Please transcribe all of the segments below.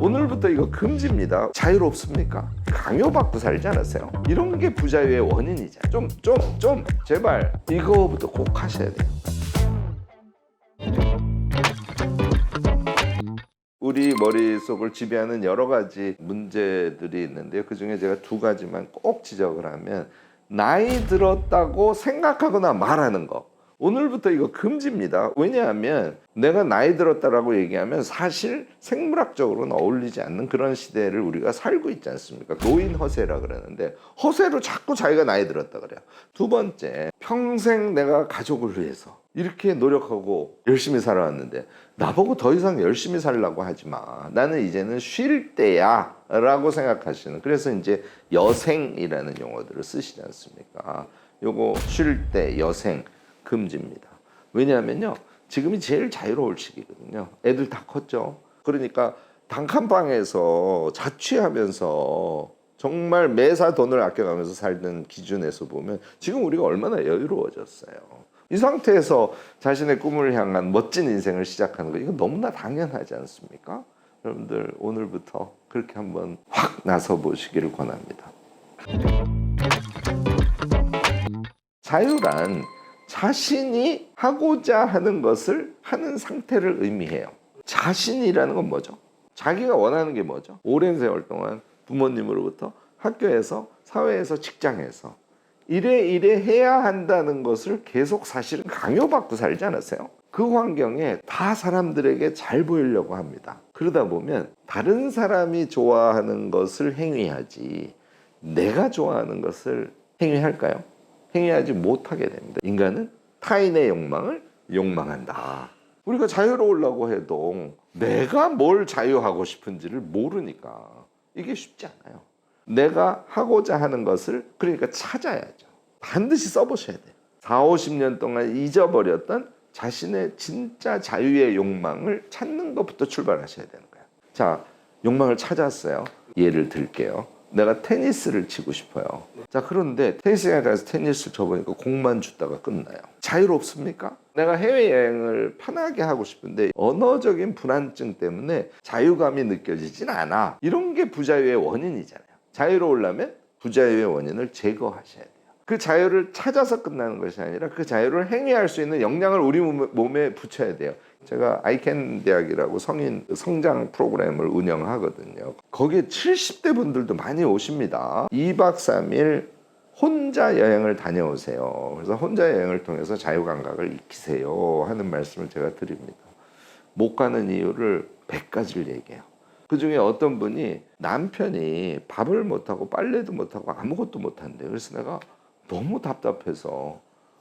오늘부터 이거 금지입니다. 자유롭습니까? 강요받고 살지 않았어요? 이런 게 부자유의 원인이잖아요. 좀 제발 이거부터 꼭 하셔야 돼요. 우리 머릿속을 지배하는 여러 가지 문제들이 있는데요. 그중에 제가 두 가지만 꼭 지적을 하면, 나이 들었다고 생각하거나 말하는 거, 오늘부터 이거 금지입니다. 왜냐하면 내가 나이 들었다라고 얘기하면 사실 생물학적으로는 어울리지 않는 그런 시대를 우리가 살고 있지 않습니까? 노인 허세라 그러는데, 허세로 자꾸 자기가 나이 들었다 그래요. 두 번째, 평생 내가 가족을 위해서 이렇게 노력하고 열심히 살아왔는데 나보고 더 이상 열심히 살라고 하지 마. 나는 이제는 쉴 때야 라고 생각하시는, 그래서 이제 여생이라는 용어들을 쓰시지 않습니까? 요거 쉴 때, 여생 금지입니다. 왜냐하면요, 지금이 제일 자유로울 시기거든요. 애들 다 컸죠. 그러니까 단칸방에서 자취하면서 정말 매사 돈을 아껴가면서 살던 기준에서 보면 지금 우리가 얼마나 여유로워졌어요. 이 상태에서 자신의 꿈을 향한 멋진 인생을 시작하는 거, 이거 너무나 당연하지 않습니까? 여러분들 오늘부터 그렇게 한번 확 나서 보시기를 권합니다. 자유란 자신이 하고자 하는 것을 하는 상태를 의미해요. 자신이라는 건 뭐죠? 자기가 원하는 게 뭐죠? 오랜 세월 동안 부모님으로부터, 학교에서, 사회에서, 직장에서 이래 해야 한다는 것을 계속 사실은 강요받고 살지 않았어요? 그 환경에 다 사람들에게 잘 보이려고 합니다. 그러다 보면 다른 사람이 좋아하는 것을 행위하지 내가 좋아하는 것을 행위할까요? 행위하지 못하게 됩니다. 인간은 타인의 욕망을 욕망한다. 우리가 자유로우려고 해도 내가 뭘 자유하고 싶은지를 모르니까 이게 쉽지 않아요. 내가 하고자 하는 것을 그러니까 찾아야죠. 반드시 써보셔야 돼요. 40-50년 동안 잊어버렸던 자신의 진짜 자유의 욕망을 찾는 것부터 출발하셔야 되는 거예요. 자, 욕망을 찾았어요. 예를 들게요. 내가 테니스를 치고 싶어요. 자, 그런데 테니스장에 가서 테니스를 쳐보니까 공만 줬다가 끝나요. 자유롭습니까? 내가 해외여행을 편하게 하고 싶은데 언어적인 불안증 때문에 자유감이 느껴지진 않아. 이런 게 부자유의 원인이잖아요. 자유로우려면 부자유의 원인을 제거하셔야 돼요. 그 자유를 찾아서 끝나는 것이 아니라 그 자유를 행위할 수 있는 역량을 우리 몸에 붙여야 돼요. 제가 아이캔 대학이라고 성인 성장 프로그램을 운영하거든요. 거기에 70대 분들도 많이 오십니다. 2박 3일 혼자 여행을 다녀오세요. 그래서 혼자 여행을 통해서 자유감각을 익히세요 하는 말씀을 제가 드립니다. 못 가는 이유를 100가지를 얘기해요. 그중에 어떤 분이 남편이 밥을 못하고 빨래도 못하고 아무것도 못한대요. 그래서 내가 너무 답답해서,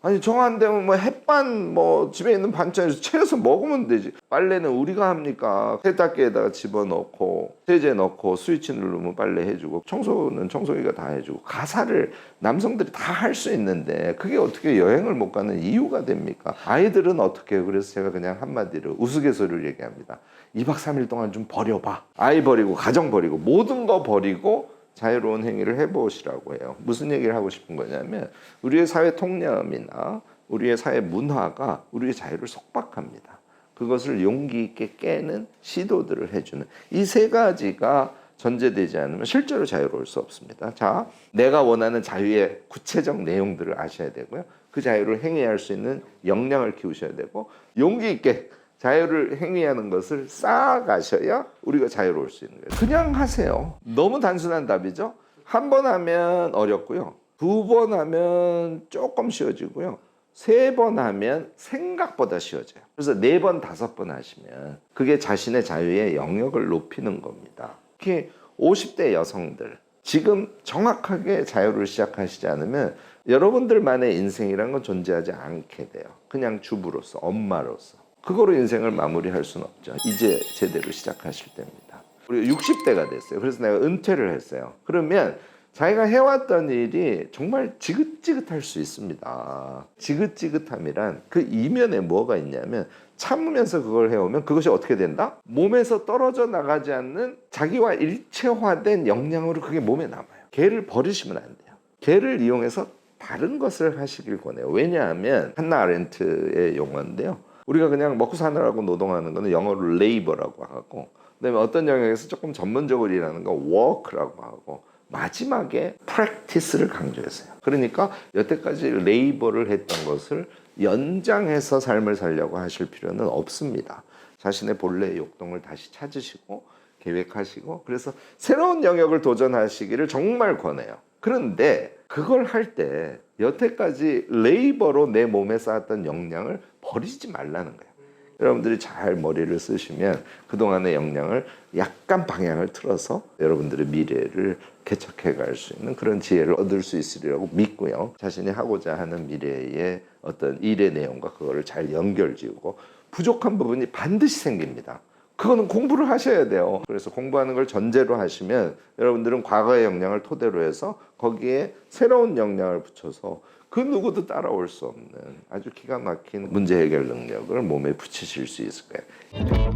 아니 정한 되면 뭐 햇반 뭐 집에 있는 반찬에서 채워서 먹으면 되지, 빨래는 우리가 합니까? 세탁기에다가 집어넣고 세제 넣고 스위치 누르면 빨래 해주고, 청소는 청소기가 다 해주고, 가사를 남성들이 다 할 수 있는데 그게 어떻게 여행을 못 가는 이유가 됩니까? 아이들은 어떻게 해요? 그래서 제가 그냥 한마디로 우스갯소리를 얘기합니다. 2박 3일 동안 좀 버려봐. 아이 버리고 가정 버리고 모든 거 버리고 자유로운 행위를 해보시라고 해요. 무슨 얘기를 하고 싶은 거냐면, 우리의 사회 통념이나 우리의 사회 문화가 우리의 자유를 속박합니다. 그것을 용기 있게 깨는 시도들을 해주는 이 세 가지가 전제되지 않으면 실제로 자유로울 수 없습니다. 자, 내가 원하는 자유의 구체적 내용들을 아셔야 되고요. 그 자유를 행위할 수 있는 역량을 키우셔야 되고, 용기 있게 자유를 행위하는 것을 쌓아가셔야 우리가 자유로울 수 있는 거예요. 그냥 하세요. 너무 단순한 답이죠. 한 번 하면 어렵고요. 2번 하면 조금 쉬워지고요. 3번 하면 생각보다 쉬워져요. 그래서 4번, 5번 하시면 그게 자신의 자유의 영역을 높이는 겁니다. 특히 50대 여성들, 지금 정확하게 자유를 시작하시지 않으면 여러분들만의 인생이란 건 존재하지 않게 돼요. 그냥 주부로서, 엄마로서. 그거로 인생을 마무리할 수는 없죠. 이제 제대로 시작하실 때입니다. 우리 60대가 됐어요. 그래서 내가 은퇴를 했어요. 그러면 자기가 해왔던 일이 정말 지긋지긋할 수 있습니다. 지긋지긋함이란 그 이면에 뭐가 있냐면, 참으면서 그걸 해오면 그것이 어떻게 된다? 몸에서 떨어져 나가지 않는 자기와 일체화된 역량으로 그게 몸에 남아요. 걔를 버리시면 안 돼요. 걔를 이용해서 다른 것을 하시길 권해요. 왜냐하면 한나 아렌트의 용어인데요. 우리가 그냥 먹고 사느라고 노동하는 거는 영어로 레이버라고 하고, 그다음에 어떤 영역에서 조금 전문적으로 일하는 거 work라고 하고 마지막에 practice를 강조했어요. 그러니까 여태까지 레이버를 했던 것을 연장해서 삶을 살려고 하실 필요는 없습니다. 자신의 본래의 욕동을 다시 찾으시고 계획하시고 그래서 새로운 영역을 도전하시기를 정말 권해요. 그런데 그걸 할 때 여태까지 레이버로 내 몸에 쌓았던 역량을 버리지 말라는 거예요. 여러분들이 잘 머리를 쓰시면 그동안의 역량을 약간 방향을 틀어서 여러분들의 미래를 개척해 갈 수 있는 그런 지혜를 얻을 수 있으리라고 믿고요. 자신이 하고자 하는 미래의 어떤 일의 내용과 그거를 잘 연결지우고 부족한 부분이 반드시 생깁니다. 그거는 공부를 하셔야 돼요. 그래서 공부하는 걸 전제로 하시면 여러분들은 과거의 역량을 토대로 해서 거기에 새로운 역량을 붙여서 그 누구도 따라올 수 없는 아주 기가 막힌 문제 해결 능력을 몸에 붙이실 수 있을 거예요.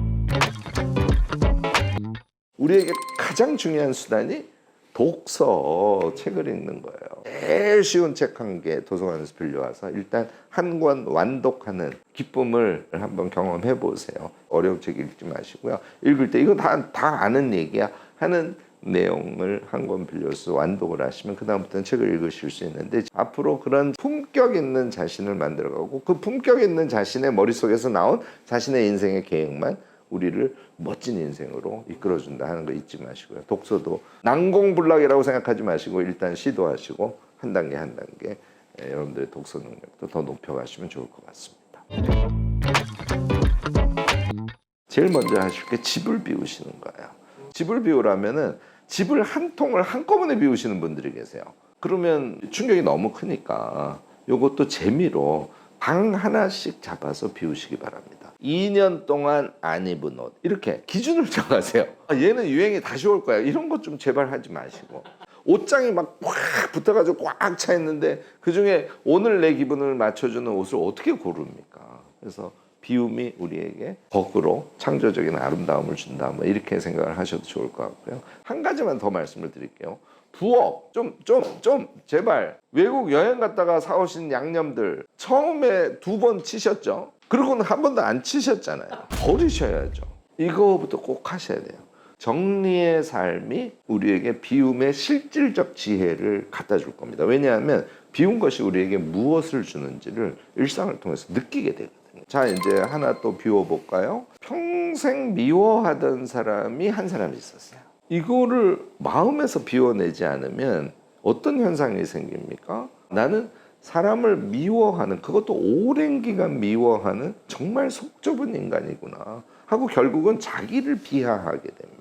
우리에게 가장 중요한 수단이 독서, 책을 읽는 거예요. 제일 쉬운 책 한 개 도서관에서 빌려와서 일단 한 권 완독하는 기쁨을 한번 경험해 보세요. 어려운 책 읽지 마시고요. 읽을 때 이거 다 아는 얘기야 하는 내용을 한 권 빌려서 완독을 하시면 그 다음부터는 책을 읽으실 수 있는데 앞으로 그런 품격 있는 자신을 만들어가고 그 품격 있는 자신의 머릿속에서 나온 자신의 인생의 계획만 우리를 멋진 인생으로 이끌어준다 하는 거 잊지 마시고요. 독서도 난공불락이라고 생각하지 마시고 일단 시도하시고 한 단계 한 단계 여러분들의 독서 능력도 더 높여가시면 좋을 것 같습니다. 제일 먼저 하실 게 집을 비우시는 거예요. 집을 비우라면은 집을 한 통을 한꺼번에 비우시는 분들이 계세요. 그러면 충격이 너무 크니까 요것도 재미로 방 하나씩 잡아서 비우시기 바랍니다. 2년 동안 안 입은 옷 이렇게 기준을 정하세요. 얘는 유행이 다시 올 거야. 이런 것 좀 제발 하지 마시고 옷장이 막 꽉 붙어가지고 꽉 차 있는데 그중에 오늘 내 기분을 맞춰주는 옷을 어떻게 고릅니까? 그래서 비움이 우리에게 거꾸로 창조적인 아름다움을 준다. 뭐 이렇게 생각을 하셔도 좋을 것 같고요. 한 가지만 더 말씀을 드릴게요. 부엌 좀 제발 외국 여행 갔다가 사오신 양념들 처음에 2번 치셨죠? 그리고는 한 번도 안 치셨잖아요. 버리셔야죠. 이거부터 꼭 하셔야 돼요. 정리의 삶이 우리에게 비움의 실질적 지혜를 갖다 줄 겁니다. 왜냐하면 비운 것이 우리에게 무엇을 주는지를 일상을 통해서 느끼게 되거든요. 자, 이제 하나 또 비워볼까요? 평생 미워하던 사람이 한 사람 있었어요. 이거를 마음에서 비워내지 않으면 어떤 현상이 생깁니까? 나는 사람을 미워하는, 그것도 오랜 기간 미워하는 정말 속 좁은 인간이구나 하고 결국은 자기를 비하하게 됩니다.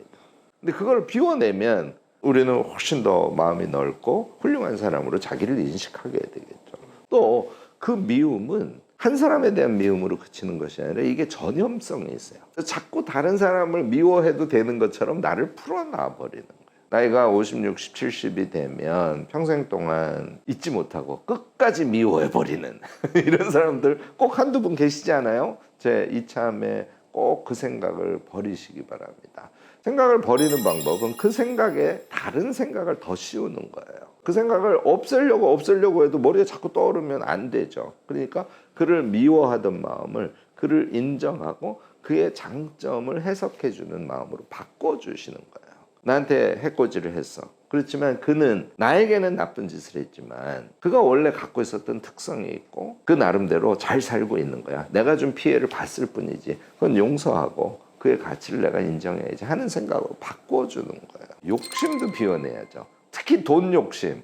근데 그걸 비워내면 우리는 훨씬 더 마음이 넓고 훌륭한 사람으로 자기를 인식하게 되겠죠. 또 그 미움은 한 사람에 대한 미움으로 그치는 것이 아니라 이게 전염성이 있어요. 자꾸 다른 사람을 미워해도 되는 것처럼 나를 풀어놔 버리는 거예요. 나이가 50, 60, 70이 되면 평생 동안 잊지 못하고 끝까지 미워해버리는 이런 사람들 꼭 한두 분 계시지 않아요? 제 이참에 꼭 그 생각을 버리시기 바랍니다. 생각을 버리는 방법은 그 생각에 다른 생각을 더 씌우는 거예요. 그 생각을 없애려고 해도 머리에 자꾸 떠오르면 안 되죠. 그러니까 그를 미워하던 마음을 그를 인정하고 그의 장점을 해석해주는 마음으로 바꿔주시는 거예요. 나한테 해코지를 했어. 그렇지만 그는 나에게는 나쁜 짓을 했지만 그가 원래 갖고 있었던 특성이 있고 그 나름대로 잘 살고 있는 거야. 내가 좀 피해를 봤을 뿐이지. 그건 용서하고 그의 가치를 내가 인정해야지 하는 생각으로 바꿔주는 거예요. 욕심도 비워내야죠. 특히 돈 욕심.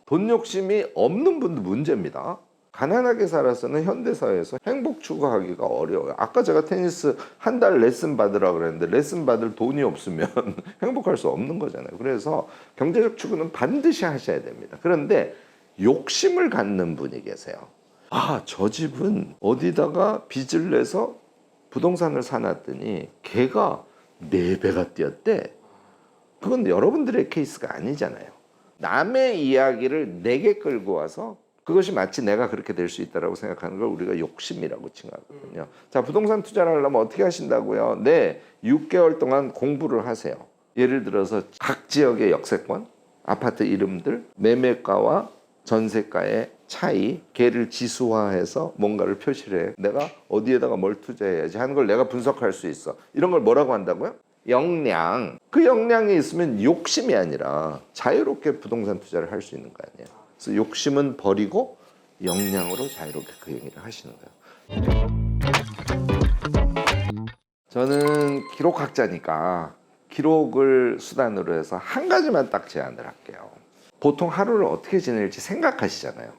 돈 욕심이 없는 분도 문제입니다. 가난하게 살아서는 현대사회에서 행복 추구하기가 어려워요. 아까 제가 테니스 한 달 레슨 받으라 그랬는데 레슨 받을 돈이 없으면 행복할 수 없는 거잖아요. 그래서 경제적 추구는 반드시 하셔야 됩니다. 그런데 욕심을 갖는 분이 계세요. 아, 저 집은 어디다가 빚을 내서 부동산을 사놨더니 걔가 4배가 뛰었대. 그건 여러분들의 케이스가 아니잖아요. 남의 이야기를 내게 끌고 와서 그것이 마치 내가 그렇게 될 수 있다고 생각하는 걸 우리가 욕심이라고 칭하거든요. 자, 부동산 투자를 하려면 어떻게 하신다고요? 네, 6개월 동안 공부를 하세요. 예를 들어서 각 지역의 역세권, 아파트 이름들, 매매가와 전세가의 차이, 걔를 지수화해서 뭔가를 표시를 해. 내가 어디에다가 뭘 투자해야지 하는 걸 내가 분석할 수 있어. 이런 걸 뭐라고 한다고요? 역량. 그 역량이 있으면 욕심이 아니라 자유롭게 부동산 투자를 할 수 있는 거 아니에요. 그래서 욕심은 버리고 역량으로 자유롭게 그 얘기를 하시는 거예요. 저는 기록학자니까 기록을 수단으로 해서 한 가지만 딱 제안을 할게요. 보통 하루를 어떻게 지낼지 생각하시잖아요.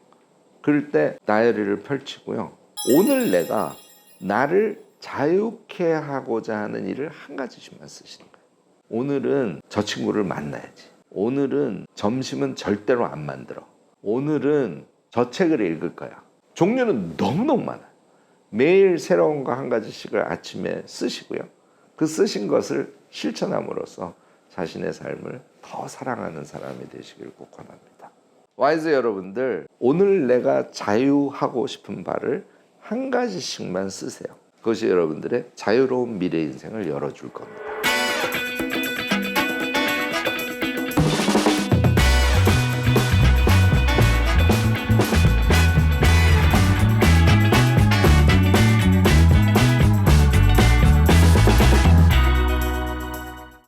그럴 때 다이어리를 펼치고요. 오늘 내가 나를 자유케 하고자 하는 일을 한 가지씩만 쓰시는 거예요. 오늘은 저 친구를 만나야지. 오늘은 점심은 절대로 안 만들어. 오늘은 저 책을 읽을 거야. 종류는 너무너무 많아요. 매일 새로운 거 한 가지씩을 아침에 쓰시고요. 그 쓰신 것을 실천함으로써 자신의 삶을 더 사랑하는 사람이 되시길 꼭 권합니다. 와이즈 여러분들, 오늘 내가 자유하고 싶은 바를 한 가지씩만 쓰세요. 그것이 여러분들의 자유로운 미래 인생을 열어줄 겁니다.